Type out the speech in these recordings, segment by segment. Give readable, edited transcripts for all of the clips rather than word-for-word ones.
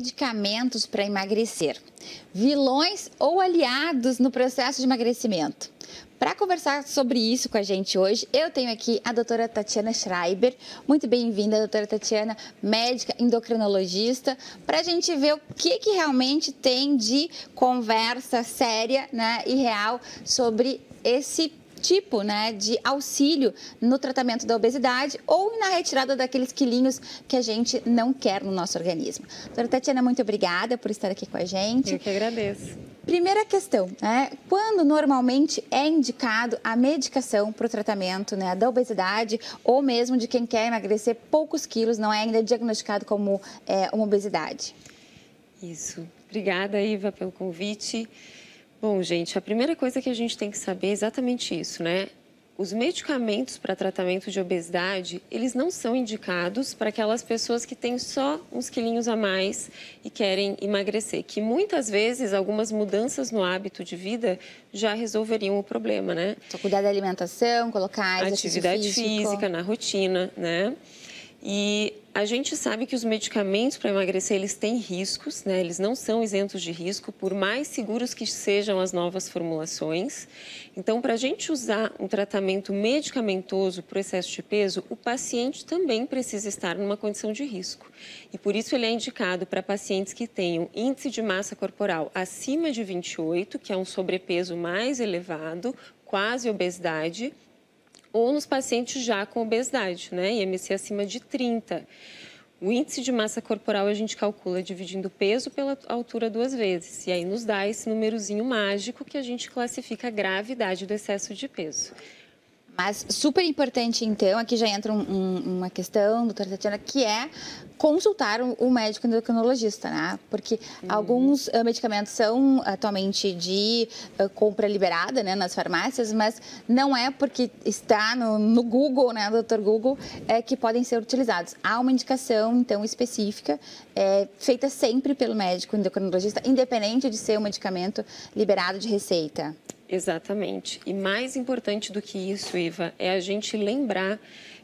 medicamentos para emagrecer. Vilões ou aliados no processo de emagrecimento? Para conversar sobre isso com a gente hoje, eu tenho aqui a doutora Tatiana Schreiber. Muito bem-vinda, doutora Tatiana, médica endocrinologista, para a gente ver o que realmente tem de conversa séria, né, e real sobre esse tipo, né, de auxílio no tratamento da obesidade ou na retirada daqueles quilinhos que a gente não quer no nosso organismo. Doutora Tatiana, muito obrigada por estar aqui com a gente. Eu que agradeço. Primeira questão, né? Quando normalmente é indicado a medicação para o tratamento, né, da obesidade ou mesmo de quem quer emagrecer poucos quilos, não é ainda diagnosticado como uma obesidade? Isso. Obrigada, Iva, pelo convite. Bom, gente, a primeira coisa que a gente tem que saber é exatamente isso, né? Os medicamentos para tratamento de obesidade, eles não são indicados para aquelas pessoas que têm só uns quilinhos a mais e querem emagrecer, que muitas vezes algumas mudanças no hábito de vida já resolveriam o problema, né? Só cuidar da alimentação, colocar atividade física na rotina, né? E a gente sabe que os medicamentos para emagrecer, eles têm riscos, né? Eles não são isentos de risco, por mais seguros que sejam as novas formulações. Então, para a gente usar um tratamento medicamentoso para o excesso de peso, o paciente também precisa estar numa condição de risco. E por isso ele é indicado para pacientes que tenham índice de massa corporal acima de 28, que é um sobrepeso mais elevado, quase obesidade, ou nos pacientes já com obesidade, né? IMC acima de 30. O índice de massa corporal a gente calcula dividindo o peso pela altura 2 vezes. E aí nos dá esse númerozinho mágico que a gente classifica a gravidade do excesso de peso. Mas super importante, então, aqui já entra uma questão, doutora Tatiana, que é consultar o médico endocrinologista, né? Porque alguns medicamentos são atualmente de compra liberada, né, nas farmácias, mas não é porque está no Google, né, doutor Google, que podem ser utilizados. Há uma indicação, então, específica, feita sempre pelo médico endocrinologista, independente de ser um medicamento liberado de receita. Exatamente. E mais importante do que isso, Iva, é a gente lembrar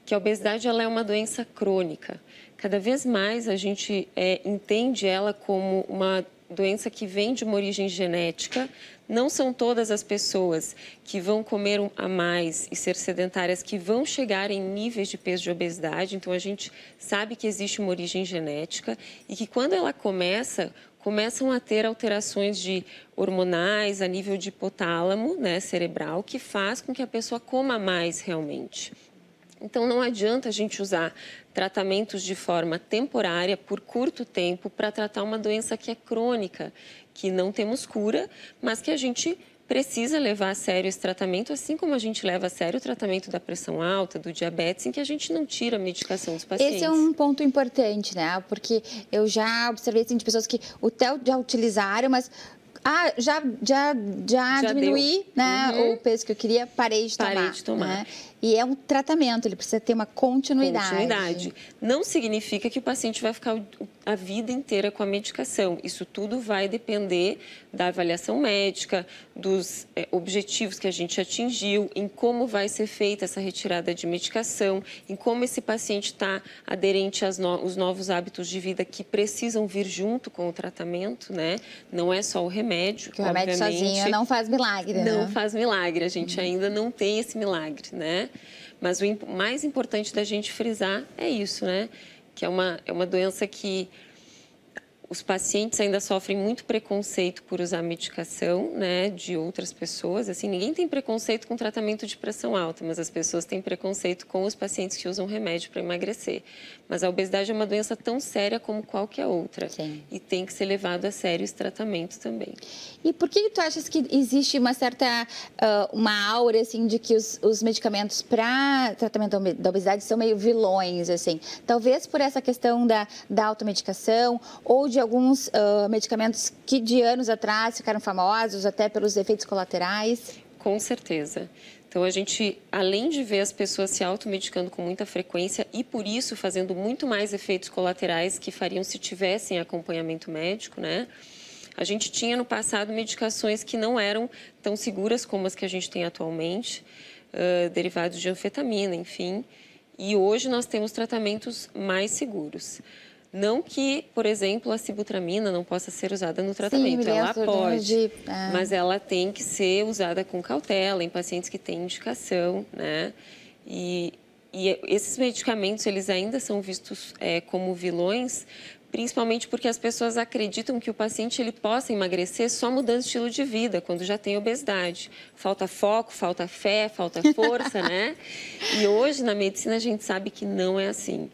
que a obesidade ela é uma doença crônica. Cada vez mais a gente entende ela como uma doença que vem de uma origem genética. Não são todas as pessoas que vão comer a mais e ser sedentárias que vão chegar em níveis de peso de obesidade. Então, a gente sabe que existe uma origem genética e que quando ela começam a ter alterações de hormonais a nível de hipotálamo, né, cerebral, que faz com que a pessoa coma mais realmente. Então, não adianta a gente usar tratamentos de forma temporária, por curto tempo, para tratar uma doença que é crônica, que não temos cura, mas que a gente precisa levar a sério esse tratamento, assim como a gente leva a sério o tratamento da pressão alta, do diabetes, em que a gente não tira a medicação dos pacientes. Esse é um ponto importante, né? Porque eu já observei assim, de pessoas que o TEL já utilizaram, mas já diminuí, né, o peso que eu queria, parei de tomar. Né? E é um tratamento, ele precisa ter uma continuidade. Não significa que o paciente vai ficar a vida inteira com a medicação. Isso tudo vai depender da avaliação médica, dos objetivos que a gente atingiu, em como vai ser feita essa retirada de medicação, em como esse paciente está aderente aos novos hábitos de vida que precisam vir junto com o tratamento, né? Não é só o remédio. Que o remédio sozinho não faz milagre, né? Não faz milagre, a gente ainda não tem esse milagre, né? Mas o mais importante da gente frisar é isso, né? Que é uma doença que os pacientes ainda sofrem muito preconceito por usar medicação, né, de outras pessoas. Assim, ninguém tem preconceito com tratamento de pressão alta, mas as pessoas têm preconceito com os pacientes que usam remédio para emagrecer. Mas a obesidade é uma doença tão séria como qualquer outra. Sim. E tem que ser levado a sério esse tratamento também. E por que tu achas que existe uma certa, uma aura, assim, de que os medicamentos para tratamento da obesidade são meio vilões, assim? Talvez por essa questão da automedicação ou de alguns medicamentos que de anos atrás ficaram famosos, até pelos efeitos colaterais? Com certeza. Então, a gente, além de ver as pessoas se automedicando com muita frequência e, por isso, fazendo muito mais efeitos colaterais que fariam se tivessem acompanhamento médico, né? A gente tinha no passado medicações que não eram tão seguras como as que a gente tem atualmente, derivados de anfetamina, enfim. E hoje nós temos tratamentos mais seguros. Não que, por exemplo, a sibutramina não possa ser usada no tratamento, ela pode, mas ela tem que ser usada com cautela em pacientes que têm indicação, né? E esses medicamentos, eles ainda são vistos como vilões, principalmente porque as pessoas acreditam que o paciente ele possa emagrecer só mudando estilo de vida, quando já tem obesidade. Falta foco, falta fé, falta força, né? E hoje, na medicina, a gente sabe que não é assim.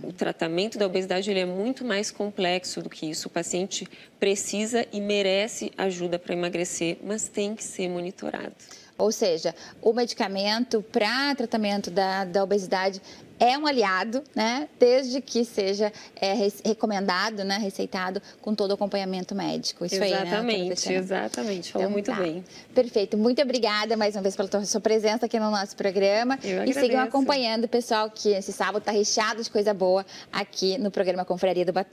O tratamento da obesidade ele é muito mais complexo do que isso. O paciente precisa e merece ajuda para emagrecer, mas tem que ser monitorado. Ou seja, o medicamento para tratamento da obesidade é um aliado, né? Desde que seja recomendado, né? Receitado com todo o acompanhamento médico. Isso exatamente, aí, né? Exatamente. Falou então, muito bem. Perfeito. Muito obrigada mais uma vez pela sua presença aqui no nosso programa. Eu agradeço. E sigam acompanhando, pessoal, que esse sábado está recheado de coisa boa aqui no programa Confraria do Batom.